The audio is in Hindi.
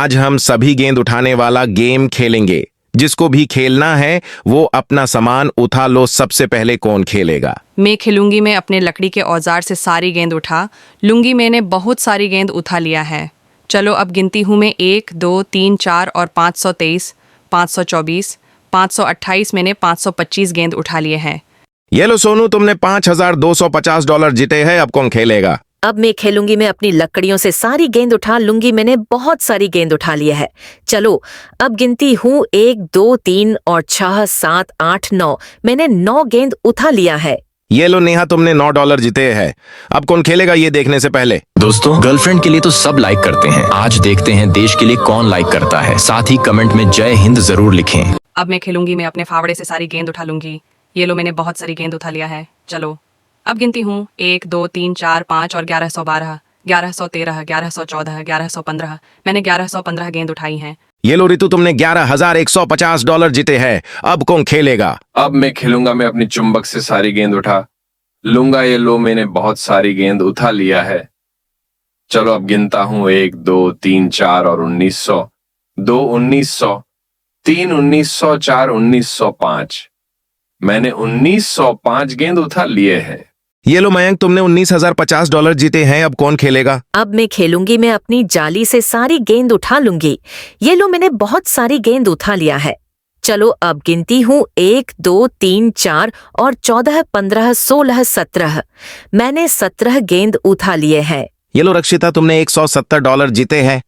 आज हम सभी गेंद उठाने वाला गेम खेलेंगे। जिसको भी खेलना है वो अपना सामान उठा लो। सबसे पहले कौन खेलेगा? मैं खेलूंगी। मैं अपने लकड़ी के औजार से सारी गेंद उठा लूंगी। मैंने बहुत सारी गेंद उठा लिया है। चलो अब गिनती हूँ मैं। 1 2 3 4 और 523, 524, 528। मैंने 525 गेंद उठा लिए हैं। ये लो सोनू, तुमने $5250 जीते हैं। अब कौन खेलेगा? अब मैं खेलूंगी। मैं अपनी लकड़ियों से सारी गेंद उठा लूंगी। मैंने बहुत सारी गेंद उठा लिया है। चलो अब गिनती हूँ। 1 2 3 और 6 7 8 9। मैंने 9 गेंद उठा लिया है। ये लो नेहा, तुमने $9 जीते हैं। अब कौन खेलेगा ये देखने से पहले? दोस्तों, गर्लफ्रेंड के लिए तो सब लाइक करते हैं। आज देखते हैं देश के लिए कौन लाइक करता है। साथ ही कमेंट में जय हिंद जरूर लिखें। अब मैं खेलूंगी। मैं अपने फावड़े से सारी गेंद उठा लूंगी। ये लो, मैंने बहुत सारी गेंद उठा लिया है। चलो अब गिनती हूँ। 1 2 3 4 5 और 1112, 1113, 1114, 1115। मैंने 1115 गेंद उठाई हैं। ये लो रितु, तुमने $11,150 जीते हैं। अब कौन खेलेगा? अब मैं खेलूंगा। मैं अपनी चुंबक से सारी गेंद उठा लूंगा। ये लो, मैंने बहुत सारी गेंद उठा लिया है। चलो अब गिनता हूँ। 1 2 3 4 और 1900, 2 1900, 3 1900, 4 1905। मैंने 1905 गेंद उठा लिए हैं। ये लो मयंक, तुमने $19,050 जीते हैं। अब कौन खेलेगा? अब मैं खेलूंगी। मैं अपनी जाली से सारी गेंद उठा लूंगी। ये लो, मैंने बहुत सारी गेंद उठा लिया है। चलो अब गिनती हूँ। 1 2 3 4 और 14 15 16 17। मैंने 17 गेंद उठा लिए हैं। ये लो रक्षिता, तुमने $170 जीते हैं।